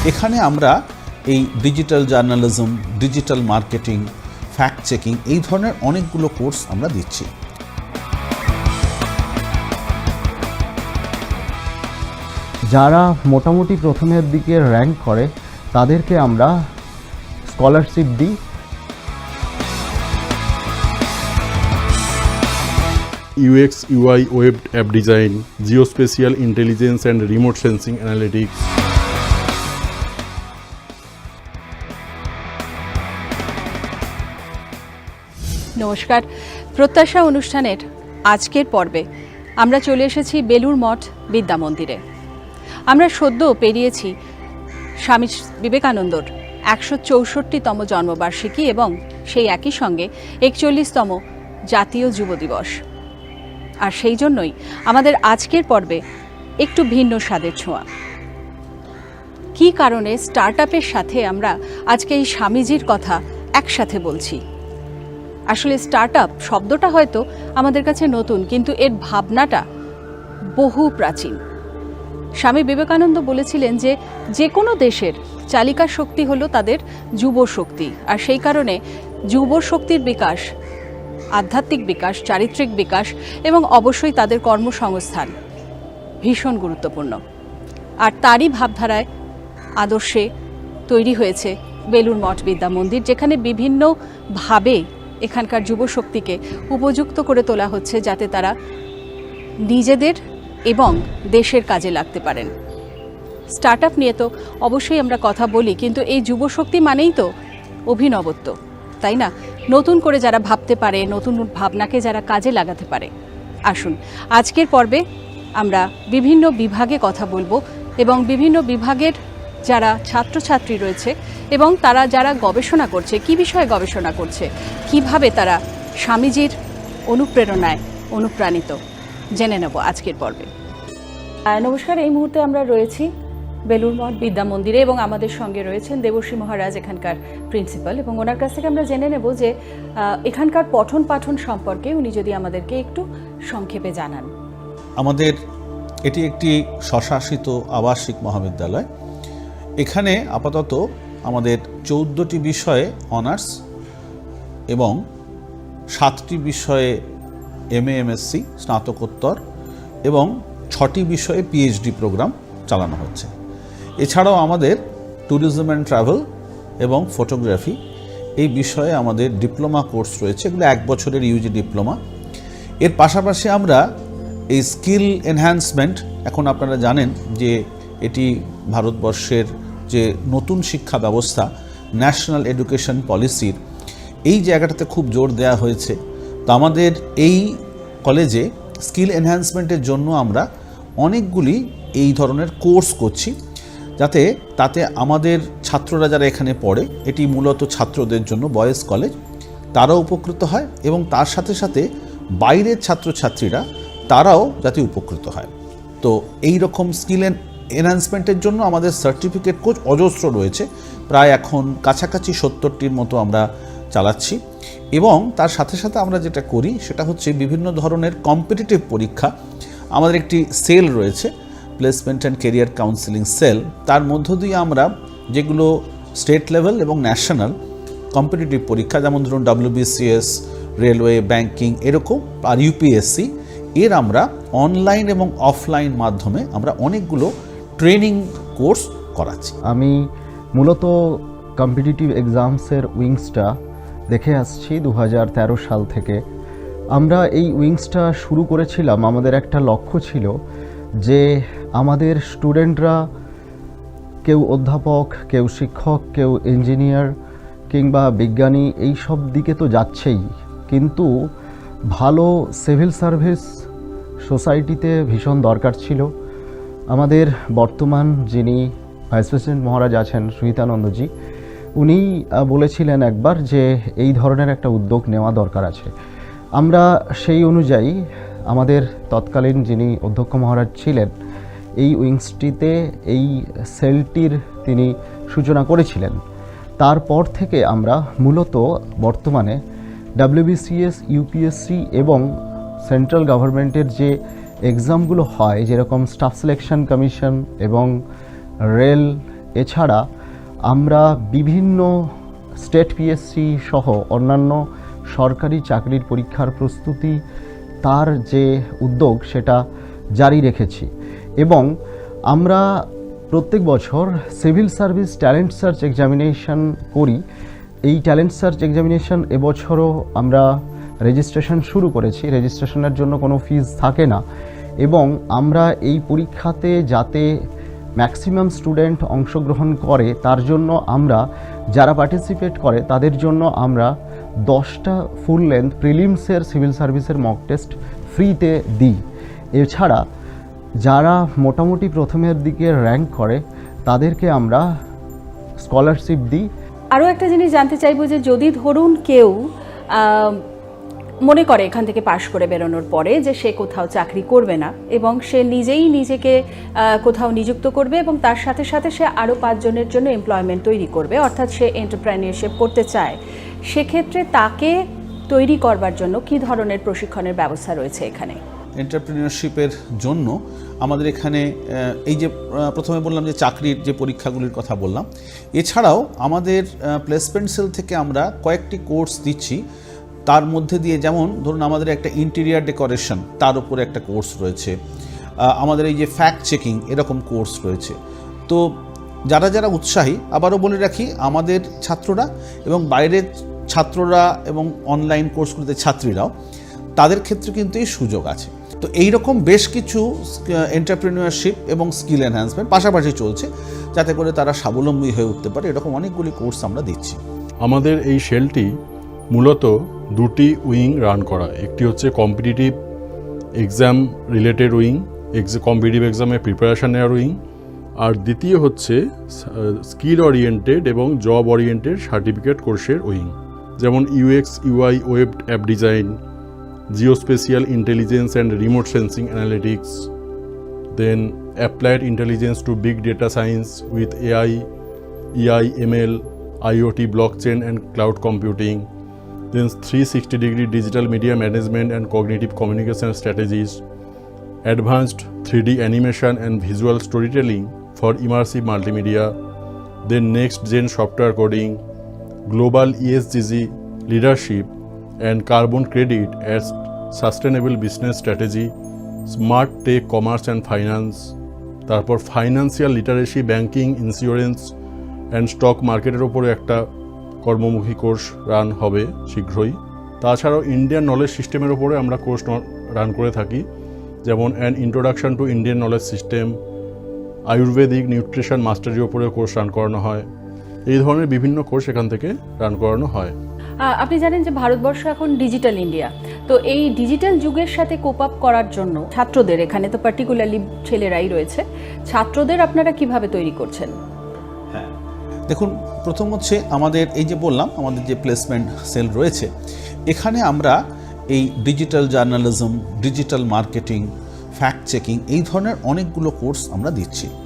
এখানে আমরা এই digital journalism, digital marketing, fact checking এই ধরনের অনেকগুলো কোর্স আমরা দিচ্ছি। যারা মোটামুটি প্রথমের দিকে র্যাঙ্ক করে তাদেরকে আমরা স্কলারশিপ দিই। UX, UI, web app design, geospatial intelligence and remote sensing analytics. নমস্কার, প্রত্যাশা অনুষ্ঠানের আজকের পর্বে আমরা চলে এসেছি বেলুর মঠ বিদ্যা মন্দিরে। আমরা সদ্য পেরিয়েছি স্বামী বিবেকানন্দর 164তম জন্মবার্ষিকী এবং সেই একই সঙ্গে 41তম জাতীয় যুব দিবস। আর সেই জন্যই আমাদের আজকের পর্বে একটু ভিন্ন স্বাদের ছোঁয়া। কী কারণে স্টার্টআপের সাথে আমরা আজকে এই স্বামীজির কথা একসাথে বলছি? আসলে স্টার্টআপ শব্দটা হয়তো আমাদের কাছে নতুন, কিন্তু এর ভাবনাটা বহু প্রাচীন। স্বামী বিবেকানন্দ বলেছিলেন যে যে কোনো দেশের চালিকা শক্তি হলো তাদের যুব শক্তি, আর সেই কারণে যুব শক্তির বিকাশ, আধ্যাত্মিক বিকাশ, চারিত্রিক বিকাশ এবং অবশ্যই তাদের কর্মসংস্থান ভীষণ গুরুত্বপূর্ণ। আর তারই ভাবধারায় আদর্শে তৈরি হয়েছে বেলুর মঠ বিদ্যা মন্দির, যেখানে বিভিন্নভাবে এখানকার যুবশক্তিকে উপযুক্ত করে তোলা হচ্ছে যাতে তারা নিজেদের এবং দেশের কাজে লাগতে পারেন। স্টার্টআপ নিয়ে তো অবশ্যই আমরা কথা বলি, কিন্তু এই যুবশক্তি মানেই তো অভিনবত্ব, তাই না? নতুন করে যারা ভাবতে পারে, নতুন ভাবনাকে যারা কাজে লাগাতে পারে। আসুন আজকের পর্বে আমরা বিভিন্ন বিভাগে কথা বলবো এবং বিভিন্ন বিভাগের যারা ছাত্রছাত্রী রয়েছে এবং তারা যারা গবেষণা করছে, কি বিষয়ে গবেষণা করছে, কিভাবে তারা স্বামীজির অনুপ্রেরণায় অনুপ্রাণিত, জেনে নেব আজকের পর্বে। নমস্কার, এই মুহূর্তে আমরা রয়েছি বেলুর মঠ বিদ্যা মন্দিরে এবং আমাদের সঙ্গে রয়েছেন দেবশ্রী মহারাজ, এখানকার প্রিন্সিপাল, এবং ওনার কাছ থেকে আমরা জেনে নেব যে এখানকার পঠন পাঠন সম্পর্কে উনি যদি আমাদেরকে একটু সংক্ষেপে জানান। আমাদের এটি একটি স্বশাসিত আবাসিক মহাবিদ্যালয়। এখানে আপাতত আমাদের 14টি বিষয়ে অনার্স এবং 7টি বিষয়ে MA MSc স্নাতকোত্তর এবং 6টি বিষয়ে PhD প্রোগ্রাম চালানো হচ্ছে। এছাড়াও আমাদের ট্যুরিজম অ্যান্ড ট্রাভেল এবং ফটোগ্রাফি এই বিষয়ে আমাদের ডিপ্লোমা কোর্স রয়েছে, এগুলো 1 বছরের UG ডিপ্লোমা। এর পাশাপাশি আমরা এই স্কিল এনহ্যান্সমেন্ট, এখন আপনারা জানেন যে এটি ভারতবর্ষের যে নতুন শিক্ষা ব্যবস্থা, ন্যাশনাল এডুকেশন পলিসির এই জায়গাটাতে খুব জোর দেওয়া হয়েছে। তো আমাদের এই কলেজে স্কিল এনহ্যান্সমেন্টের জন্য আমরা অনেকগুলি এই ধরনের কোর্স করছি, যাতে তাতে আমাদের ছাত্ররা যারা এখানে পড়ে, এটি মূলত ছাত্রদের জন্য বয়েজ কলেজ, তারাও উপকৃত হয় এবং তার সাথে সাথে বাইরের ছাত্রছাত্রীরা তারাও যাতে উপকৃত হয়। তো এই রকম স্কিল এনহ্যান্সমেন্টের জন্য আমাদের সার্টিফিকেট কোর্স অজস্র রয়েছে, প্রায় এখন কাছাকাছি 70টির মতো আমরা চালাচ্ছি। এবং তার সাথে সাথে আমরা যেটা করি সেটা হচ্ছে বিভিন্ন ধরনের কম্পিটিটিভ পরীক্ষা। আমাদের একটি সেল রয়েছে, placement and career counselling cell, তার মধ্য দিয়ে আমরা যেগুলো স্টেট লেভেল এবং ন্যাশনাল কম্পিটিটিভ পরীক্ষা, যেমন ধরুন WBCS, রেলওয়ে, ব্যাংকিং এরকম, আর UPSC, এর আমরা অনলাইন এবং অফলাইন মাধ্যমে আমরা অনেকগুলো ট্রেনিং কোর্স করাচ্ছি। আমি মূলত কম্পিটিটিভ এক্সামসের উইংসটা দেখে আসছি 2013 সাল থেকে। আমরা এই উইংসটা শুরু করেছিলাম, আমাদের একটা লক্ষ্য ছিল যে আমাদের স্টুডেন্টরা কেউ অধ্যাপক, কেউ শিক্ষক, কেউ ইঞ্জিনিয়ার কিংবা বিজ্ঞানী এই সব দিকে তো যাচ্ছেই, কিন্তু ভালো সিভিল সার্ভিস সোসাইটিতে ভীষণ দরকার ছিল। আমাদের বর্তমান যিনি ভাইস প্রেসিডেন্ট মহারাজ আছেন, সুহিতানন্দজি, উনি বলেছিলেন একবার যে এই ধরনের একটা উদ্যোগ নেওয়া দরকার আছে। আমরা সেই অনুযায়ী আমাদের তৎকালীন যিনি অধ্যক্ষ মহারাজ ছিলেন, এই উইংসটিতে এই সেলটির তিনি সূচনা করেছিলেন। তারপর থেকে আমরা মূলত বর্তমানে WBCS, UPSC এবং সেন্ট্রাল গভর্নমেন্টের যে এক্সামগুলো হয়, যেরকম স্টাফ সিলেকশন কমিশন এবং রেল, এছাড়া আমরা বিভিন্ন স্টেট পিএসসি সহ অন্যান্য সরকারি চাকরির পরীক্ষার প্রস্তুতি তার যে উদ্যোগ সেটা জারি রেখেছি এবং আমরা প্রত্যেক বছর civil service talent search examination করি। এই ট্যালেন্ট সার্চ এক্সামিনেশন এবছরও আমরা রেজিস্ট্রেশন শুরু করেছি। রেজিস্ট্রেশনের জন্য কোনো ফিজ থাকে না এবং আমরা এই পরীক্ষাতে যাতে ম্যাক্সিমাম স্টুডেন্ট অংশগ্রহণ করে তার জন্য আমরা যারা পার্টিসিপেট করে তাদের জন্য আমরা 10টা ফুল লেন্থ প্রিলিমসের সিভিল সার্ভিসের মক টেস্ট ফ্রিতে দিই। এছাড়া যারা মোটামুটি প্রথমের দিকে র্যাঙ্ক করে তাদেরকে আমরা স্কলারশিপ দিই। আরও একটা জিনিস জানতে চাইবো যে যদি ধরুন কেউ মনে করে এখান থেকে পাশ করে বেরোনোর পরে যে সে কোথাও চাকরি করবে না এবং সে নিজেই নিজেকে কোথাও নিযুক্ত করবে এবং তার সাথে সাথে সে আরও 5 জনের জন্য এমপ্লয়মেন্ট তৈরি করবে, অর্থাৎ সে এন্টারপ্রেনিয়রশিপ করতে চায়, সেক্ষেত্রে তাকে তৈরি করবার জন্য কী ধরনের প্রশিক্ষণের ব্যবস্থা রয়েছে এখানে? এন্টারপ্রেনিয়রশিপের জন্য আমাদের এখানে এই যে প্রথমে বললাম যে চাকরির যে পরীক্ষাগুলির কথা বললাম, এছাড়াও আমাদের প্লেসমেন্ট সেল থেকে আমরা কয়েকটি কোর্স দিচ্ছি। তার মধ্যে দিয়ে যেমন ধরুন আমাদের একটা ইন্টেরিয়ার ডেকোরেশন, তার উপরে একটা কোর্স রয়েছে, আমাদের এই যে ফ্যাক্ট চেকিং এরকম কোর্স রয়েছে। তো যারা যারা উৎসাহী, আবারও বলে রাখি আমাদের ছাত্ররা এবং বাইরের ছাত্ররা এবং অনলাইন কোর্সগুলিতে ছাত্রীরাও, তাদের ক্ষেত্রে কিন্তু এই সুযোগ আছে। তো এইরকম বেশ কিছু এন্টারপ্রেনিয়রশিপ এবং স্কিল এনহ্যান্সমেন্ট পাশাপাশি চলছে যাতে করে তারা স্বাবলম্বী হয়ে উঠতে পারে। এরকম অনেকগুলি কোর্স আমরা দিচ্ছি। আমাদের এই সেলটি মূলত দুটি উইং রান করা। একটি হচ্ছে competitive exam related wing, competitive এক্সামের প্রিপারেশান নেওয়ার উইং, আর দ্বিতীয় হচ্ছে স্কিল ওরিয়েন্টেড এবং জব ওরিয়েন্টেড সার্টিফিকেট কোর্সের উইং, যেমন UX UI web app design, geospatial intelligence and remote sensing analytics, then applied intelligence to big data science with AI, EI, ML, IoT, blockchain and cloud computing, then 360-degree digital media management and cognitive communication strategies, advanced 3D animation and visual storytelling for immersive multimedia, then next-gen software coding, global ESG leadership and carbon credit as sustainable business strategy, smart tech, commerce and finance, তারপর financial literacy, banking, insurance and stock মার্কেটের ওপরে একটা কর্মমুখী course run হবে শীঘ্রই। তাছাড়াও Indian knowledge সিস্টেমের ওপরে আমরা কোর্স রান করে থাকি, যেমন an introduction to Indian knowledge system, Ayurvedic nutrition মাস্টারির ওপরে কোর্স রান করানো হয়। এই ধরনের বিভিন্ন কোর্স এখান থেকে রান করানো হয়। আপনি জানেন যে ভারতবর্ষ এখন ডিজিটাল ইন্ডিয়া, তো এই ডিজিটাল যুগের সাথে কোপ আপ করার জন্য ছাত্রদের, এখানে তো পার্টিকুলারলি ছেলেরাই রয়েছে, ছাত্রদের আপনারা কিভাবে তৈরি করছেন? দেখুন, প্রথম হচ্ছে আমাদের এই যে বললাম আমাদের যে প্লেসমেন্ট সেল রয়েছে, এখানে আমরা এই digital journalism, digital marketing, fact checking এই ধরনের অনেকগুলো কোর্স আমরা দিচ্ছি।